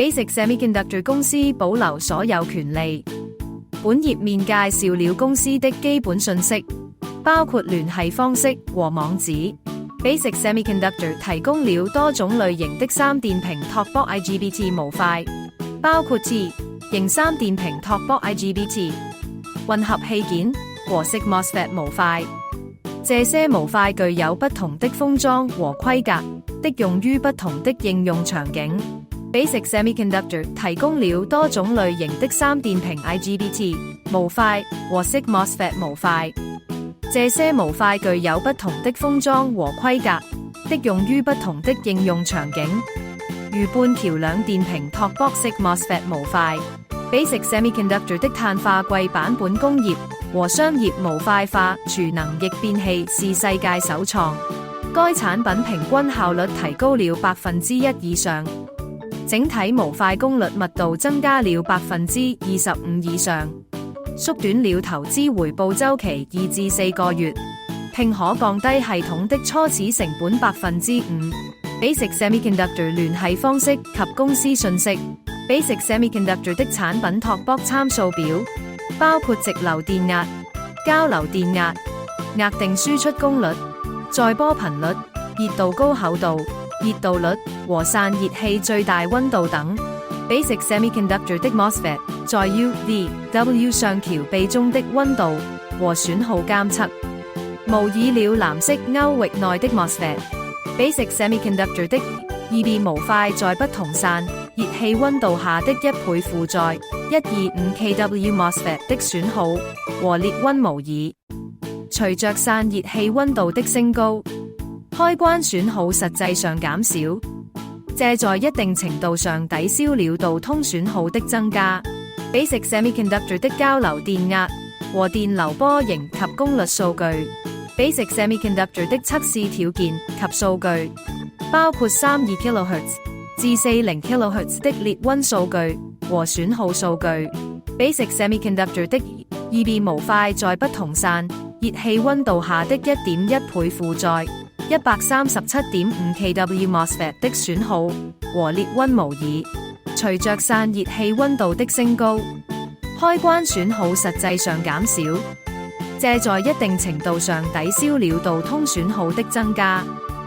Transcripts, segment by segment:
Basic Semiconductor 公司保留所有權利。本頁面介紹了公司的基本信息，包括聯繫方式和網址。Basic Semiconductor 提供了多種類型的三電平 Talkbox IGBT 模塊，包括 T 型三電平 Talkbox IGBT 混合器件和 SiC MOSFET 模塊。這些模塊具有不同的封裝和規格，的用於不同的應用場景。Basic Semiconductor 提供了多種類型的三電平 IGBT 模塊和 SiC MOSFET 模塊。這些模塊具有不同的封裝和規格，的用於不同的應用場景，如半橋兩電平 Talkbox SiC MOSFET 模塊。Basic Semiconductor 的碳化硅版本工業和商業模塊化儲能逆變器是世界首創，該產品平均效率提高了1%以上，整體模塊功率密度增加了25%以上，縮短了投資回報週期2至4個月，並可降低系統的初始成本5%。Basic Semiconductor 聯繫方式及公司信息。Basic Semiconductor 的產品 Talkbox 參數表包括直流電壓、交流電壓、額定輸出功率、載波頻率、熱度高厚度、熱度率和散熱器最大溫度等。Basic Semiconductor 的 MOSFET 在 U、V、W 上橋臂中的溫度和損耗監測，模擬了藍色區域內的 MOSFET。Basic Semiconductor 的 EB 模塊在不同散熱器溫度下的1倍負載 125kW MOSFET 的損耗和裂溫模擬。隨着散熱器溫度的升高，開關損耗實際上減少，這在一定程度上抵消了導通損耗的增加。Basic Semiconductor 的交流電壓和電流波形及功率數據。Basic Semiconductor 的測試條件及數據包括32 kHz 至40 kHz 的裂溫數據和損耗數據。Basic Semiconductor 的 EB 模塊在不同散熱器溫度下的 1.1 倍負載 137.5kW MOSFET 的損耗和裂溫模擬。隨着散熱器溫度的升高，開關損耗實際上減少，這在一定程度上抵消了導通損耗的增加。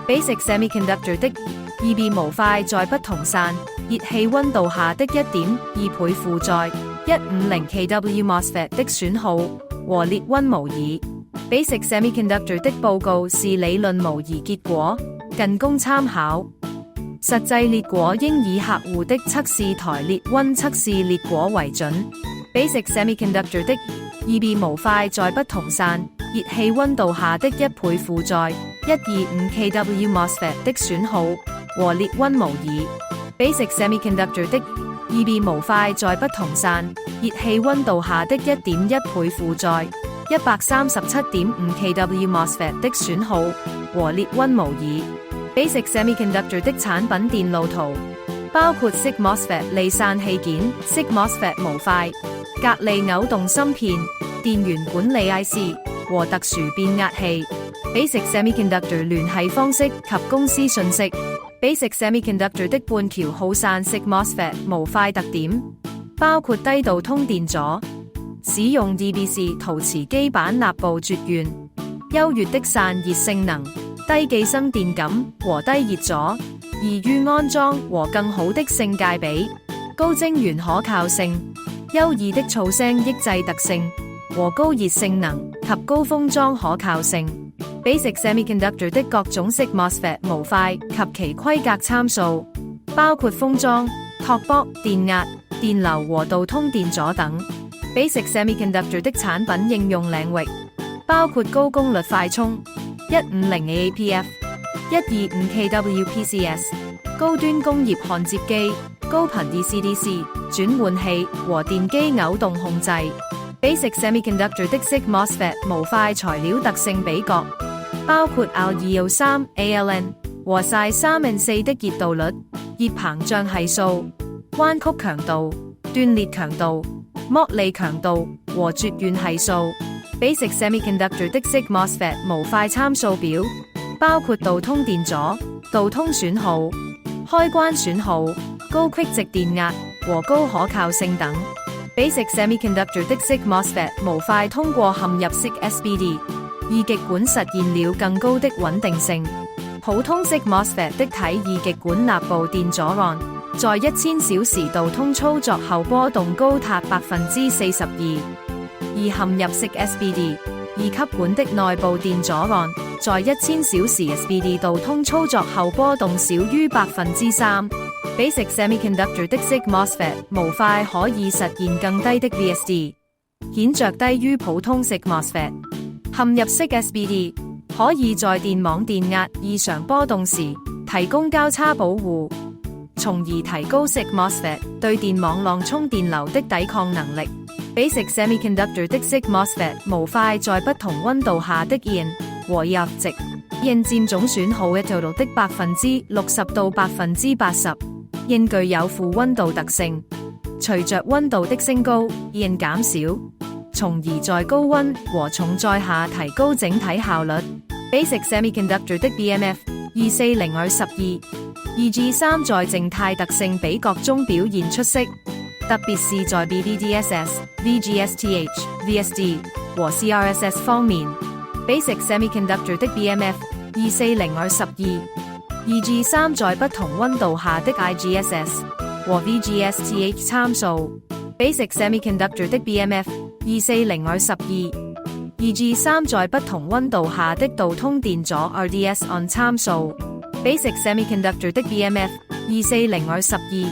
Basic Semiconductor 的 EB 模塊在不同散熱器溫度下的 1.2 倍負載 150kW MOSFET 的損耗和裂溫模擬。Basic Semiconductor 的報告是理論模擬結果，僅供參考。實際列果應以客戶的測試台裂溫測試列果為準。Basic Semiconductor 的 EB 模塊在不同散熱器溫度下的1倍負載 125kW MOSFET 的損耗和裂溫模擬。Basic Semiconductor 的 EB 模塊在不同散熱器溫度下的 1.1 倍負載 137.5kW MOSFET 的損耗和裂溫模擬。Basic Semiconductor 的產品電路圖包括 SiC MOSFET 離散器件、SiC MOSFET 模塊、格離偶動芯片、電源管理 IC 和特殊變壓器。Basic Semiconductor 聯繫方式及公司信息。Basic Semiconductor 的半橋耗散 SiC MOSFET 模塊特點包括低導通電阻，使用 EBC 陶瓷基板立部絕緣，優越的散熱性能，低寄生電感和低熱阻，易於安裝和更好的性價比，高晶圓可靠性，優異的噪聲抑制特性和高熱性能及高封裝可靠性。Basic Semiconductor 的各種 SiC MOSFET 模塊及其規格參數包括封裝、Talkbox、電壓、電流和導通電阻等。Basic Semiconductor 的產品應用領域包括高功率快充、150 AAPF、125kW PCS、高端工業焊接機、高頻 DC-DC 轉換器和電機偶動控制。Basic Semiconductor 的 SiC MOSFET 模塊材料特性比較包括 Al2O3 ALN 和 Psi3N4 的熱度率、熱膨脹係數、彎曲強度、斷裂強度、剝離強度和絕緣係數。Basic Semiconductor 的 SiC MOSFET 模塊參數表包括導通電阻、導通損耗、開關損耗、高隙值電壓和高可靠性等。Basic Semiconductor 的 SiC MOSFET 模塊通過嵌入式 SBD 二極管實現了更高的穩定性。普通 SiC MOSFET 的體二極管內部電阻岸，在1000小時導通操作後波動高達42%，而嵌入式 SBD 二級管的內部電阻岸，在1000小時 SBD 導通操作後波動少於3%。Basic Semiconductor 的 SiC MOSFET 模塊可以實現更低的 VSD， 顯著低於普通 SiC MOSFET。嵌入式 SBD 可以在電網電壓異常波動時提供交叉保護，從而提高 SiC MOSFET 對電網浪衝電流的抵抗能力。Basic Semiconductor 的 SiC MOSFET 模塊在不同溫度下的 EN 和 EF 值，EN 佔總損耗嘅 total 的60%到80%，EN 具有負溫度特性，隨着溫度的升高 ，EN 減少，從而在高溫和重載下提高整體效率。Basic Semiconductor 的 BMF 240212 2G3 在靜態特性比較中表現出色，特別是在 BVDSS、VGSTH、VSD 和 CRSS 方面。Basic Semiconductor 的 BMF 240212 2G3 在不同溫度下的 IGSS 和 VGSTH 參數。Basic Semiconductor 的 BMF 240212 2G3 在不同溫度下的導通電阻 RDS on 參數。Basic Semiconductor 的 BMF 240212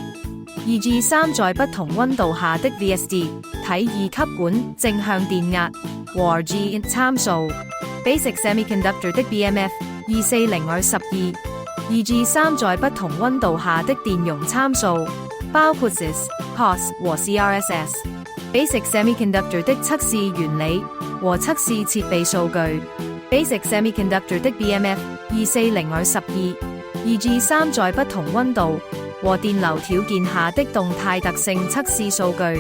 2G3 在不同溫度下的 VSD 體二級管正向電壓和 RG 參數。Basic Semiconductor 的 BMF 240212 2G3 在不同溫度下的電容參數，包括 CIS、COS 和 CRSS。Basic Semiconductor 的測試原理和測試設備數據。Basic Semiconductor 的 BMF 240212 2G3 在不同溫度和電流條件下的動態特性測試數據，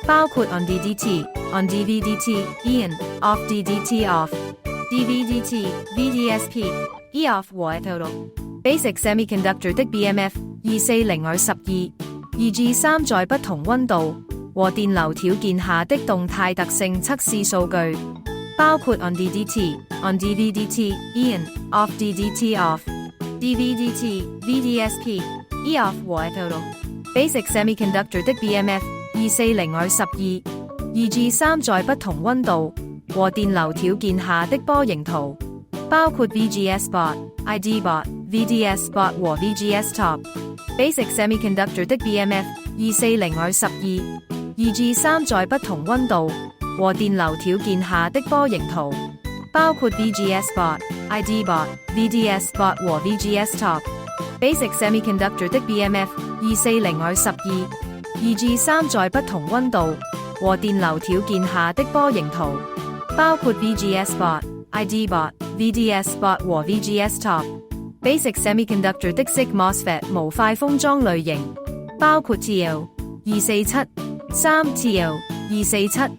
包括 on DDT、on DVDT、EN、off DDT、off、DVDT、VDSP、EOF 和 total。Basic Semiconductor 的 BMF 240212 2G3 在不同溫度和電流條件下的動態特性測試數據，包括 on DDT、on DVDT、EN、off DDT-off、DVDT、VDSP、EOF 和 total。Basic Semiconductor 的 BMF 240212 2G3 在不同溫度和電流條件下的波形圖，包括 VGS-Bot、ID-Bot、VDS-Bot 和 VGS-Top。Basic Semiconductor 的 BMF 240212 2G3 在不同溫度和電流條件下的波形圖，包括 VGS-Bot、ID-Bot、VDS-Bot 和 VGS-Top。Basic Semiconductor 的 BMF 240212 2G3 在不同溫度和電流條件下的波形圖，包括 VGS-Bot、ID-Bot、VDS-Bot 和 VGS-Top。Basic Semiconductor 的 SiC MOSFET 模塊封裝類型，包括 TL、247、3TL、247+、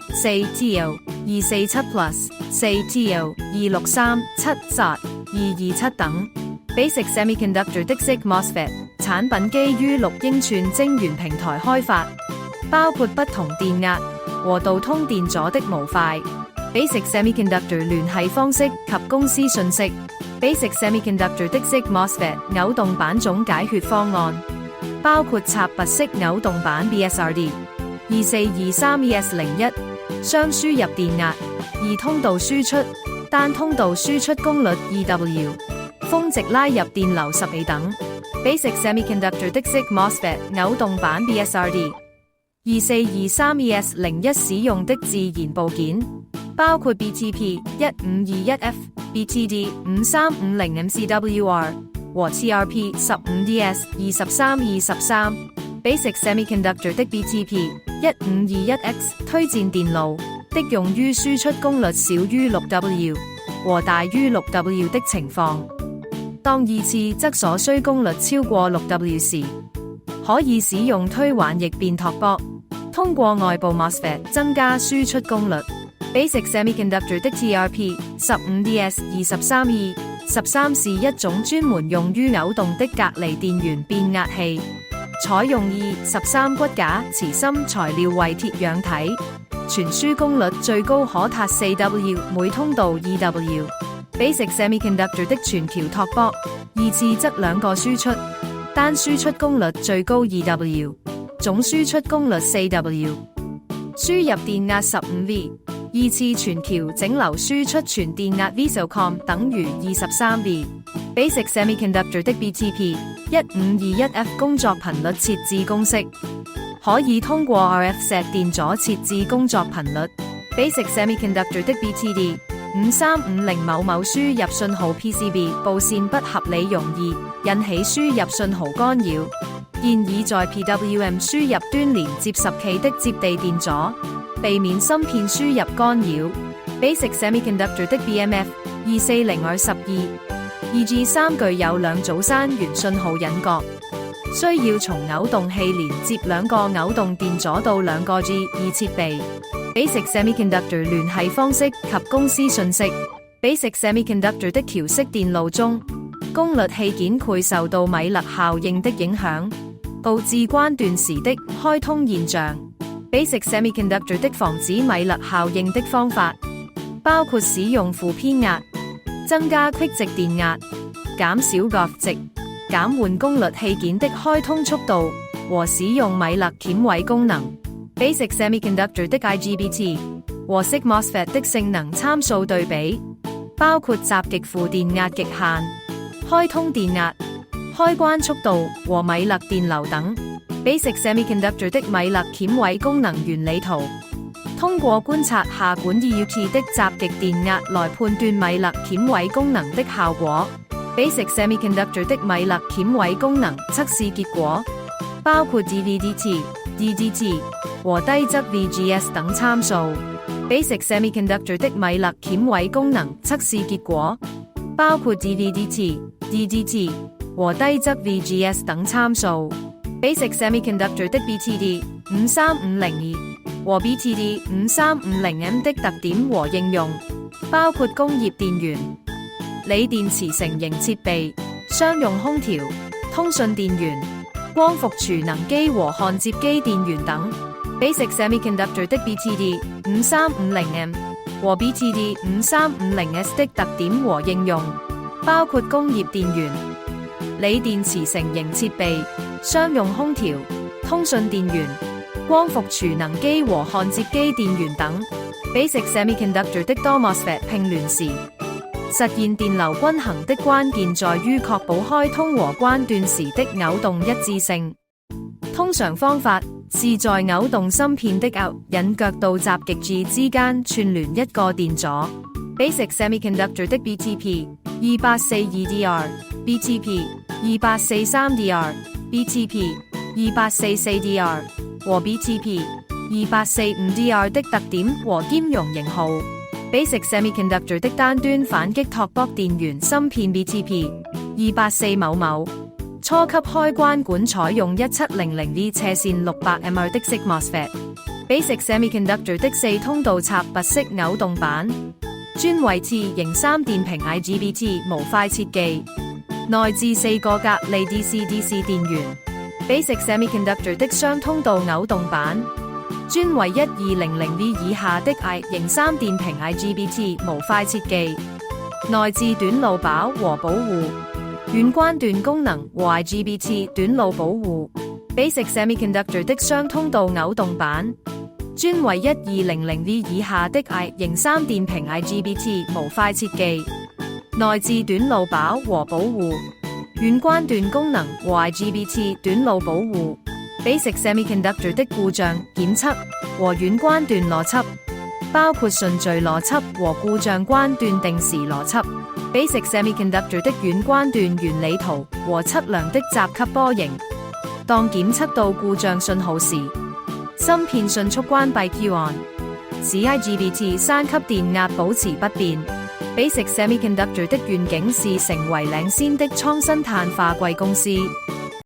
4TL、263、7SOT、227等。Basic Semiconductor 的 SiC MOSFET 產品基於6英寸晶圓平台開發，包括不同電壓和導通電阻的模塊。Basic Semiconductor 聯繫方式及公司信息。Basic Semiconductor 的 SiC MOSFET 偶動板總解決方案，包括插拔式偶動板 BSRD 2423ES01 雙輸入電壓2通道輸出單通道輸出功率 2W 峰值拉入電流10A 等。Basic Semiconductor 的 SiC MOSFET 偶動板 BSRD 2423ES01 使用的自然部件，包括 BTP-1521F、BTD-5350MCWR 和 TRP-15DS-2323。Basic Semiconductor 的 BTP-1521X 推薦電路的用於輸出功率少於 6W 和大於 6W 的情況。當二次則所需功率超過 6W 時，可以使用推環逆變托駁，通過外部 MOSFET 增加輸出功率。Basic Semiconductor 的 TRP-15DS-23E13 是一種專門用於偶動的隔離電源變壓器，採用213骨架磁芯材料為鐵氧體，傳輸功率最高可達 4W， 每通道 2W。Basic Semiconductor 的全橋托波，二次則兩個輸出，單輸出功率最高 2W， 總輸出功率 4W。輸入電壓 15V， 二次全橋整流輸出全電壓 VSOCOM 等於 23V。Basic Semiconductor 的 BTP1521F 工作頻率設置公式，可以通過 RF 石電阻設置工作頻率。Basic Semiconductor 的 BTD5350 某某輸入信號 PCB 布線不合理，容易引起輸入信號干擾，建議在 PWM 輸入端連接10期的接地電阻，避免芯片輸入干擾。Basic Semiconductor 的 BMF240R12 2G3 具有兩組山原信號引角，需要從偶動器連接兩個偶動電阻到兩個 G2 設備。Basic Semiconductor 聯繫方式及公司信息。Basic Semiconductor 的橋式電路中，功率器件會受到米勒效應的影響，導致關斷時的開通現象。Basic Semiconductor 的防止米勒效應的方法，包括使用負偏壓、增加隙值電壓、減少 GOF 值、減緩功率器件的開通速度和使用米勒鉗位功能。Basic Semiconductor 的 IGBT 和 SiC MOSFET 的性能參數對比，包括集極負電壓極限、開通電壓、開關速度和米勒電流等。Basic Semiconductor 的米勒鉗位功能原理圖，通過觀察下管 EUT 的集極電壓來判斷米勒鉗位功能的效果。Basic Semiconductor 的米勒鉗位功能測試結果，包括 DVDT、DDT 和低則 VGS 等參數。Basic Semiconductor 的米勒鉗位功能測試結果，包括 DVDT、DDT 和低則 VGS 等參數。Basic Semiconductor 的 BTD5350E 和 BTD5350M 的特點和應用，包括工業電源、鋰電池成型設備、商用空調、通訊電源、光伏儲能機和焊接機電源等。Basic Semiconductor 的 BTD5350M 和 BTD5350S 的特點和應用，包括工業電源、鋰電池成型設備、商用空調、通訊電源、光伏儲能機和焊接機電源等。Basic Semiconductor 的多 MOSFET 併聯時，實現電流均衡的關鍵在於確保開通和關斷時的偶動一致性。通常方法是在偶動芯片的引腳到集極 G 之間串聯一個電阻。Basic Semiconductor 的 BTP2842DR、BTP2843DR、BTP2844DR 和 BTP2845DR 的特點和兼容型號。Basic Semiconductor 的單端反擊托博電源芯片 BTP284某某，初級開關管採用1700V 斜線 600mA 的 SiC MOSFET。Basic Semiconductor 的4通道插拔式偶動板，專為次型3電平 IGBT 模塊設計，內置4個格離 DC-DC 電源。Basic Semiconductor 的雙通道偶動板，專為1200V 以下的 I 型3電平 IGBT 模塊設計，內置短路保和保護、遠關斷功能和 IGBT 短路保護。Basic Semiconductor 的雙通道偶動板，專為1200V 以下的 I 型3電平 IGBT 模塊設計，內置短路保和保護、遠關斷功能和 IGBT 短路保護。Basic Semiconductor 的故障檢測和遠關斷邏輯，包括順序邏輯和故障關斷定時邏輯。Basic Semiconductor 的遠關斷原理圖和測量的集級波形。當檢測到故障信號時，芯片迅速關閉 Q-on， 使 IGBT 3級電壓保持不變。Basic Semiconductor 的願景是成為領先的創新碳化硅公司。